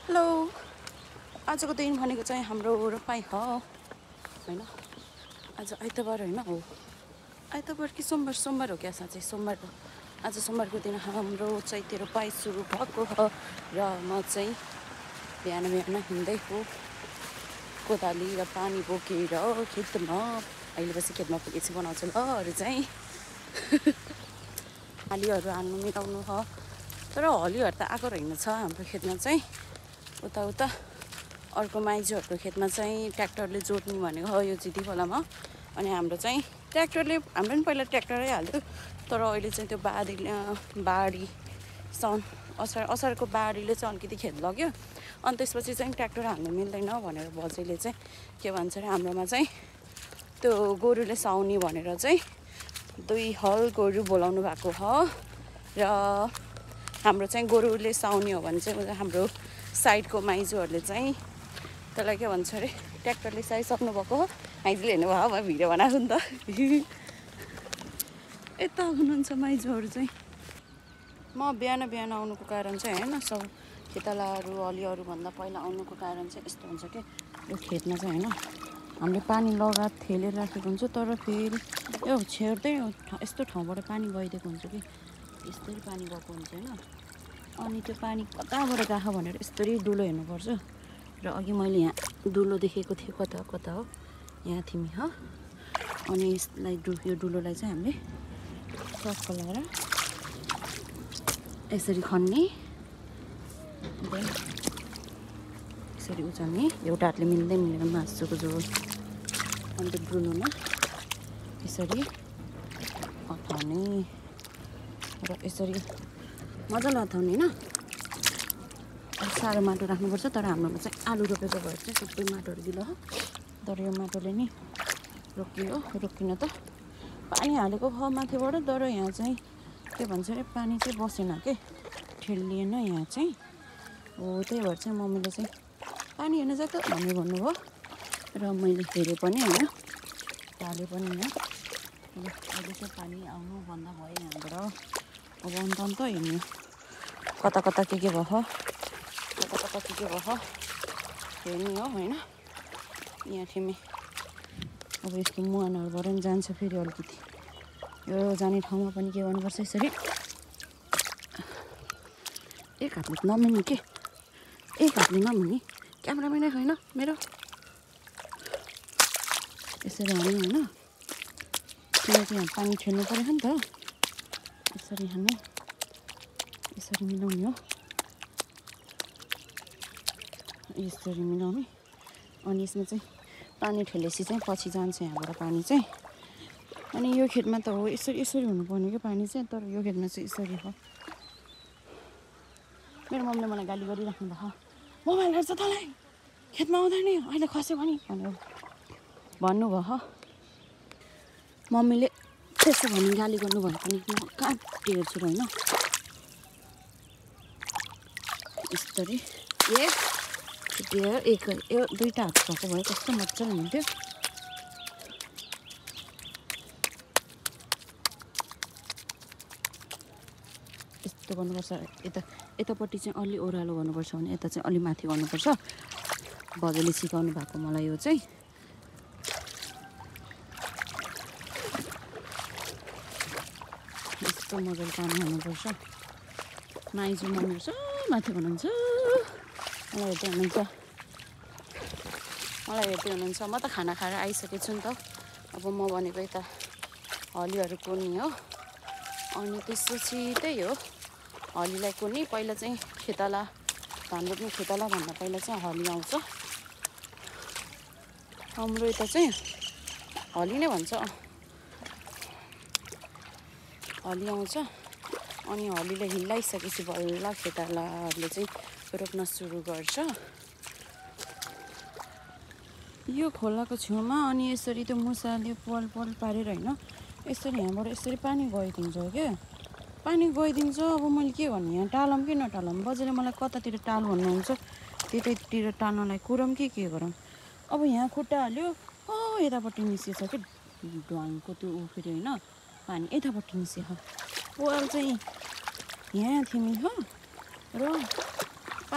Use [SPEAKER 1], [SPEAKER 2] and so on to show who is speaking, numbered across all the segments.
[SPEAKER 1] Hello आजको दिन भनेको चाहिँ हाम्रो रोपाइ हो हैन। आज आइतबार हैन हो आइतबार कि सोमबार हो क्या साँच्चै सोमबार हो। आज सोमबारको दिन हाम्रो चाहिँ त्यो रोपाइ सुरु भएको हो र म चाहिँ बिहान हिँड्दै हो कोदाली र पानी बोकेर खेतमा। अहिले पछि खेतमा पुगेपछि बनाउँछु ल अरू चाहिँ हलीहरू हाल्नु मिलाउनु हो। तर हलीहरू त आएको रहेनछ हाम्रो खेतमा चाहिँ। उता अर्को माइजूहरूको खेतमा चाहिँ ट्र्याक्टरले जोड्ने भनेको हो यो जिटी खोलामा। अनि हाम्रो चाहिँ ट्र्याक्टरले हाम्रो पनि पहिला ट्र्याक्टरै हाल्थ्यो तर अहिले चाहिँ त्यो बाढी असारको बाढीले चाहिँ अलिकति खेत लग्यो। अनि त्यसपछि चाहिँ ट्र्याक्टर हाल्नु मिल्दैन भनेर बजेले चाहिँ के भन्छ अरे हाम्रोमा चाहिँ त्यो गोरुले साउने भनेर चाहिँ 2 हल गोरु बोलाउनु भएको हो। र हाम्रो चाहिँ गोरुले साउने हो भने चाहिँ हाम्रो साइडको माइजूहरूले चाहिँ त्यसलाई के भन्छ अरे ट्र्याक्टरले साइसक्नु भएको हो। माइजूले हेर्नु भयो भिडियो बनाएको नि त यता हुनुहुन्छ माइजूहरू चाहिँ। म बिहान आउनुको कारण चाहिँ होइन सब खेतालाहरू हलीहरूभन्दा पहिला आउनुको कारण चाहिँ यस्तो हुन्छ कि यो खेतमा चाहिँ होइन हामीले पानी लगात थेलेर राखेको हुन्छ तर फेरि यो छेड्दै यस्तो ठाउँबाट पानी गइदिएको हुन्छ कि यस्तरी पानी गएको हुन्छ होइन। अनि त्यो पानी कताबाट गएको भनेर यस्तरी डुलो हेर्नुपर्छ। र अघि मैले यहाँ डुलो देखेको थिएँ कता हो यहाँ थिमी हो। अनि यसलाई यो डुलोलाई चाहिँ हामीले चक्क लगाएर यसरी खन्ने यसरी उचाल्ने एउटा हातले मिल्दैन मासुको झोल। अनि त्यो डुलोमा यसरी अथाउने र यसरी मजाले अथाउने होइन। साह्रो माटो राख्नुपर्छ तर हाम्रोमा चाहिँ आलु रोपेको भएर चाहिँ सबै माटोहरू गिलो हो। तर यो माटोले नि रोकिन त पानी हालेको भयो माथिबाट तर यहाँ चाहिँ के भन्छ अरे पानी चाहिँ बसेन के ठेलिएन यहाँ चाहिँ हो। त्यही भएर चाहिँ मम्मीले चाहिँ पानी हेर्न जात भनेर भन्नुभयो र मैले हेरेँ पनि होइन हालेँ पनि यहाँ। अहिले चाहिँ पानी आउनुभन्दा भयो यहाँबाट अब अन्त हेर्नु कता के भयो हेर्ने हो होइन। यहाँ थिमी अब यस्तो मुहानहरूबाट पनि जान्छ फेरि अलिकति यो जाने ठाउँमा पनि के गर्नुपर्छ यसरी एक हातले नमिल्ने के एक हातले नमिल्ने क्यामेराम्यानै होइन मेरो यसरी हाल्ने होइन। किनकि यहाँ पानी छेड्नु पऱ्यो नि त यसरी हाल्ने यसरी मिलाउने हो यसरी मिलाउने। अनि यसमा चाहिँ पानी ठेलेपछि चाहिँ पछि जान्छ यहाँबाट पानी चाहिँ। अनि यो खेतमा त हो यसरी हुनुपर्ने क्या पानी चाहिँ तर यो खेतमा चाहिँ यसरी हो। मेरो मम्मीले मलाई गाली गरिराख्नु भएको मोबाइल हेर्छ तँलाई खेतमा आउँदैन अहिले खस्यो भने भनेर भन्नुभयो। मम्मीले त्यसो भने गाली गर्नुभयो पनि म कहाँ हेर्छु र होइन यसरी एक दुईवटा हात भएको भए कस्तो मजाले हुन्थ्यो। यस्तो गर्नुपर्छ यतापट्टि चाहिँ अलि ओह्रालो गर्नुपर्छ भने यता चाहिँ अलि माथि गर्नुपर्छ। बजेले सिकाउनु भएको मलाई यो चाहिँ यस्तो मजाले पानी हाल्नुपर्छ। माइजू मम्मीहरू सब माथि हुनुहुन्छ मलाई हेर्दै हुनुहुन्छ। म त खाना खाएर आइसकेको छु नि त। अब म भनेको यता हलीहरू कुर्ने हो। अनि त्यसपछि त्यही हो हलीलाई कुर्ने पहिला चाहिँ खेताला धान रोप्ने खेताला भन्दा पहिला चाहिँ हली आउँछ। हाम्रो यता चाहिँ हली नै भन्छ हली आउँछ। अनि हलीले हिल्लाइसकेपछि बल्ल खेतालाहरूले चाहिँ रोप्न सुरु गर्छ यो खोलाको छेउमा। अनि यसरी त्यो मुसाले पल पारेर होइन यसरी यहाँबाट यसरी पानी गइदिन्छ क्या पानी गइदिन्छ। अब मैले के भन्नु यहाँ टालम कि नटालम बजेले मलाई कतातिर टाल भन्नुहुन्छ त्यतैतिर टाल्नलाई कुरम के गरौँ। अब यहाँ खुट्टा हाल्यो यतापट्टि निस्केछ कि ढुवाङको त्यो फेरि होइन पानी यतापट्टि निस्केछ। पोल चाहिँ यहाँ थिमी हो र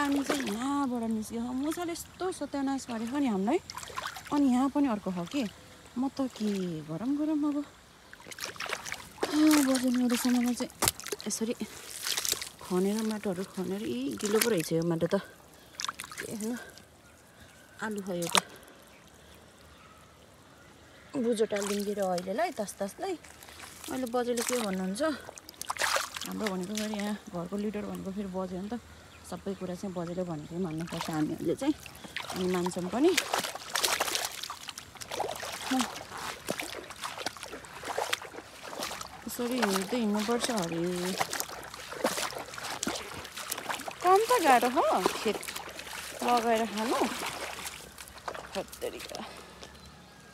[SPEAKER 1] पानी चाहिँ यहाँबाट निस्क्यो मुसाले यस्तो सत्यानाश पारेको नि हामीलाई अनि यहाँ पनि अर्को हो कि म त के गरम अब बजाउने हुँदैसम्ममा चाहिँ यसरी खनेर माटोहरू खनेर गिलो पो रहेछ यो माटो त के होइन आलु खायो त बुझो टालिदिएर अहिलेलाई तासलाई अहिले बजेले के भन्नुहुन्छ हाम्रो भनेको फेरि यहाँ घरको लिडर भनेको फेरि बज्यो नि त सबै कुरा चाहिँ बजेले भनेको मान्नुपर्छ हामीहरूले चाहिँ अनि मान्छौँ पनि यसरी हिँड्दै हिँड्नुपर्छ अरे काम त गाह्रो हो खेत लगाएर खानु खत्तरीका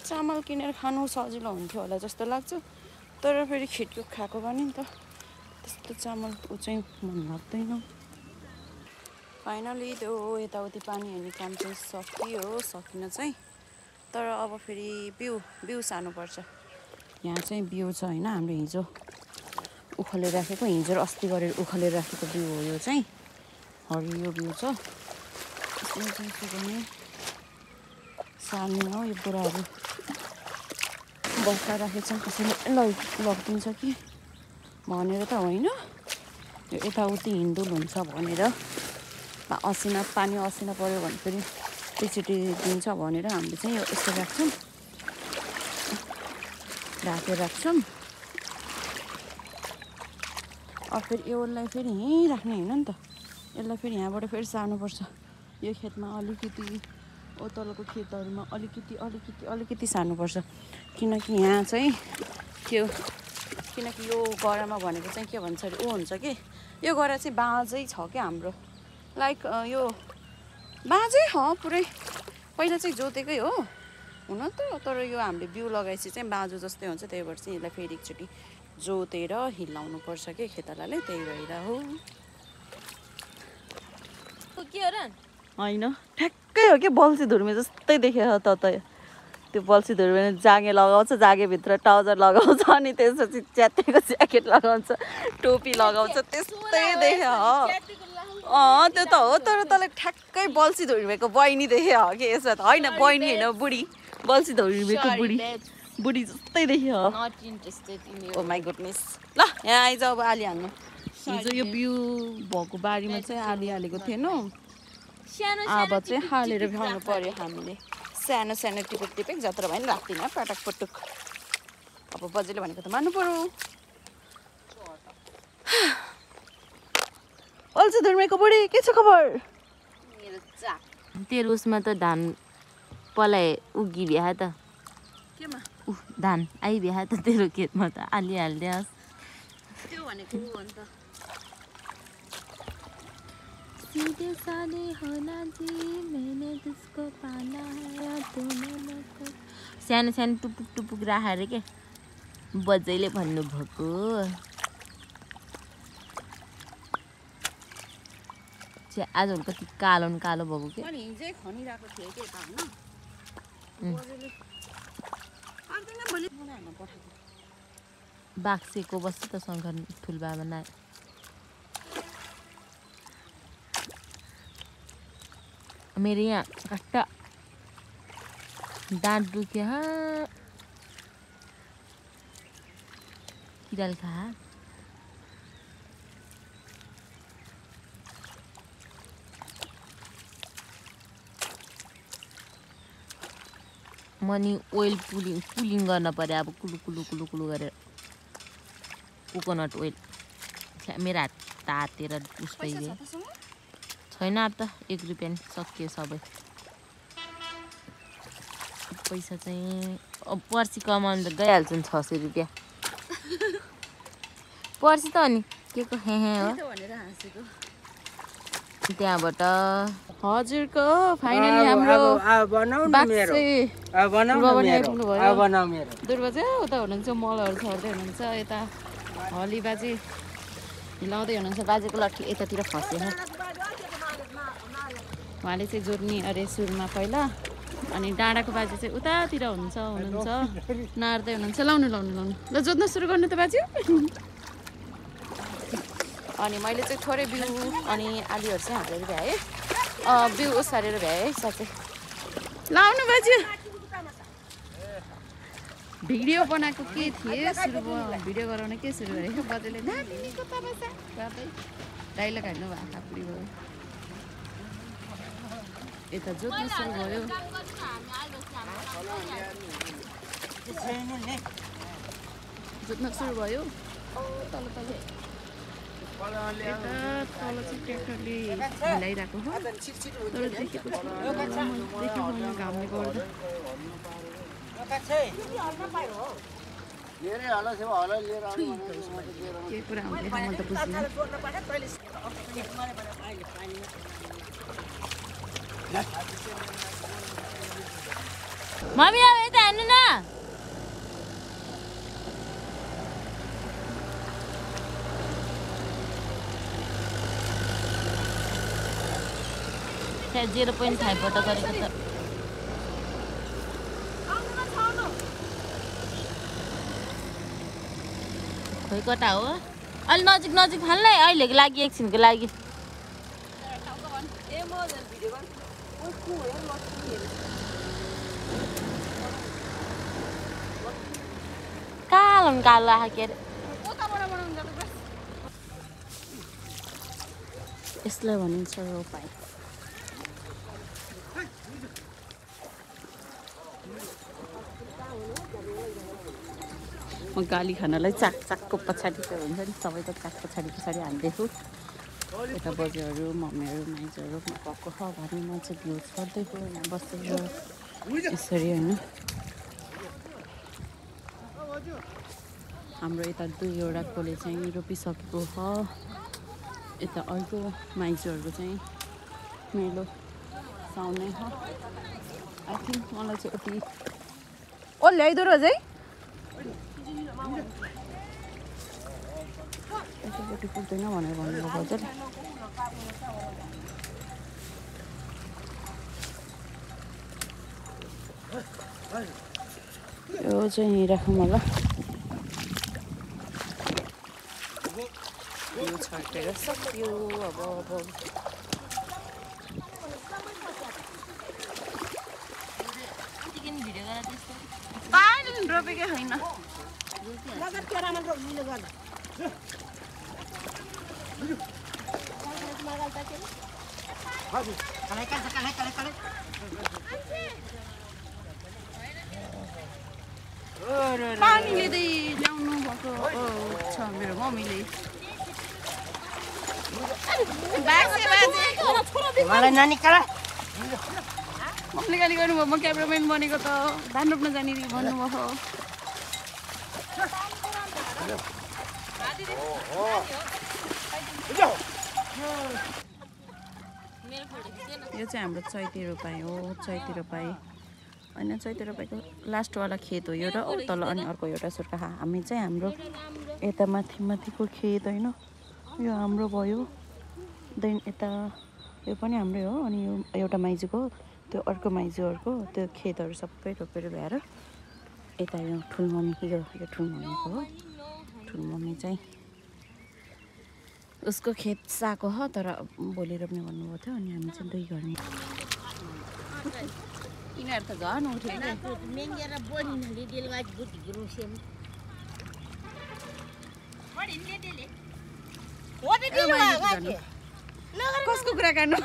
[SPEAKER 1] चामल किनेर खानु सजिलो हुन्थ्यो होला जस्तो लाग्छ तर फेरि खेतको खाएको पनि नि त त्यस्तो चामल चाहिँ मन लाग्दैन फाइनली त्यो यताउति पानी हेर्ने काम चाहिँ सकिन चाहिँ तर अब फेरि बिउ सार्नुपर्छ यहाँ चाहिँ बिउ छ होइन हाम्रो हिजो उखालेर राखेको हिजो र अस्ति गरेर उखालेर राखेको बिउ हो यो चाहिँ हरियो बिउ छ यसमा चाहिँ के गर्ने सार्ने हो यो बोराहरू बस्दा राखेको छ कसैले लगिदिन्छ कि भनेर त होइन यो यताउति हिँडुल हुन्छ भनेर पानी असिना पऱ्यो भने फेरि एकचोटि दिन्छ भनेर हामीले चाहिँ यो यस्तो राख्छौँ ढाकेर राख्छौँ अब फेरि यसलाई फेरि यहीँ राख्ने होइन नि त यसलाई फेरि यहाँबाट फेरि सार्नुपर्छ यो खेतमा अलिकति तलको खेतहरूमा अलिकति सार्नुपर्छ किनकि यहाँ चाहिँ किनकि यो गरामा भनेको चाहिँ के भन्छ अरे हुन्छ कि यो गरा चाहिँ बाँझै छ क्या हाम्रो लाइक यो बाँझै हो पुरै पहिला चाहिँ जोतेकै हो हुन त तर यो हामीले बिउ लगाएपछि चाहिँ बाँझो जस्तै हुन्छ त्यही भएर चाहिँ यसलाई फेरि एकचोटि जोतेर हिलाउनु पर्छ कि खेतालाले त्यही भएर हो होइन ठ्याक्कै हो कि बल्छी धुर्मे जस्तै देखेको त त्यो बल्छी धुर्मे जागे लगाउँछ जागेभित्र ट्राउजर लगाउँछ अनि त्यसपछि च्यातेको ज्याकेट लगाउँछ टोपी लगाउँछ त्यस्तै देख्यो त्यो त हो तर तँलाई ठ्याक्कै बल्छी धुर्मेको बहिनी देख्यो हो कि यसमा त होइन बहिनी होइन बुढी बल्छी धुर्मेको बुढी जस्तै देख्यो ओ माई गुडनेस ल यहाँ आइज अब आली हाल्नु हिजो यो बिउ भएको बारीमा चाहिँ आली हालेको थिएन अब चाहिँ हालेर भ्याउनु पर्यो हामीले सानो टिपेक जत्र भयो नि राख्दिनँ पटक पटुक अब बजेले भनेको त मान्नु पर्यो अल्छी धुर्मेको बुढी के छ खबर
[SPEAKER 2] तेरो उसमा त धान पलाए उगी भ्या त
[SPEAKER 1] केमा
[SPEAKER 2] धान आइ भ्या त तेरो खेतमा त आली हालिदियोस्
[SPEAKER 1] त्यो भनेको अन्त
[SPEAKER 2] सीधे सादे होना जी मैंने तुझको पाना है तूने सानो टुपुक राखेर के बजैले भन्नुभएको आज कति कालो भएको के
[SPEAKER 1] अनि हिजै खनिरहेको थिएँ के त होइन
[SPEAKER 2] बाक्सेको बस्छ त शङ्कर ठुलबाबा ना मेरो यहाँ कट्टा दाँत दुख्यो किराल खा मनी ओइल पुलिङ गर्न पर्यो अब कुलु गरेर कोकोनट ओइल मेरो हात तातेर उस भइगयो छैन अब त 1 रुपियाँ सकियो सबै पैसा चाहिँ अब पर्सि कमाउनु त गइहाल्छ नि 600 रुपियाँ पर्सि त अनि के को हे हो त्यहाँबाट
[SPEAKER 1] हजुरको फाइनली हाम्रो दुर्गा चाहिँ उता हुनुहुन्छ मलहरू छर्दै हुनुहुन्छ यता हली बाजे हिलाउँदै हुनुहुन्छ बाजेको लट्ठी यतातिर फस्यो उहाँले चाहिँ जोड्ने अरे सुरुमा पहिला अनि डाँडाको बाजे चाहिँ उतातिर हुनुहुन्छ नार्दै हुनुहुन्छ लाउनु ल जोड्न सुरु गर्नु त बाजे अनि मैले चाहिँ थोरै बिउ अनि आलुहरू चाहिँ हालेर भ्याएँ बिउ उसारेर भ्याएँ है साँच्चै लाउनु बाजु भिडियो बनाएको के थिएँ सुरु भिडियो गराउन के सुरु गरेको बजेले नातिनीको तमासा गर्दै डाइलग हाल्नु भयो आफूले भयो यता जोत्नु सुरु भयो जोत्न सुरु भयो तल तल यता तल चाहिँ ट्र्याक्टरले हिलाइरहेको हो तर देखेको छैन घामले गर्दा के कुरा हुँदैछ म त बुझ्दिनँ
[SPEAKER 2] मम्मी अब यता हान्नु न त्यहाँ 0.5 बाट गरेको त खोइ कता हो अलि नजिक नजिक फाल्नै अहिलेको लागि एकछिनको लागि कालो कालो आँखा के अरे
[SPEAKER 1] यसलाई भनिन्छ रोपाई म गाली खानलाई चाकको पछाडि चाहिँ हुन्छ नि सबैको चाक पछाडि हान्दैछु यता बजेहरू मम्मीहरू माइजहरू गएको छ भने म चाहिँ भ्यू गर्दै गयो यहाँ बसेर यसरी होइन हाम्रो यता 2वटा कोले चाहिँ रोपिसकेको छ यता अर्को माइजूहरूको चाहिँ मेलो साउनै हो आई थिङ्क मलाई चाहिँ यति ओ ल्याइदो रहेछ है यतापट्टि पुग्दैन भनेर भन्नुभयो बजारले यो चाहिँ यहीँ राखौँ होला यो छर्केर सक्यो अब रोपेकै होइन पानीले चाहिँ ल्याउनु भएको छ मेरो मम्मीले मम्मीले गाली गर्नुभयो म क्यामेराम्यान बनेको त धान रोप्न जाने भन्नुभयो यो चाहिँ हाम्रो चैते रोपाई हो चैते रोपाई होइन चैते रोपाईको लास्टवाला खेत हो यो र तल अनि अर्को एउटा सुर्खा हामी चाहिँ हाम्रो यता माथिको खेत होइन यो हाम्रो भयो देन यता यो पनि हाम्रै हो अनि यो एउटा माइजूको त्यो अर्को माइजूहरूको त्यो खेतहरू सबै रोपेर भ्याएर यता यो ठुलमम्मी यो ठुलमम्मीको हो ठुलमम्मी चाहिँ उसको खेत साको हो तर भोलि रोप्ने भन्नुभएको थियो अनि हामी चाहिँ 2 घरमै यिनीहरू त झन् उठ्यो कसको कुरा गर्नु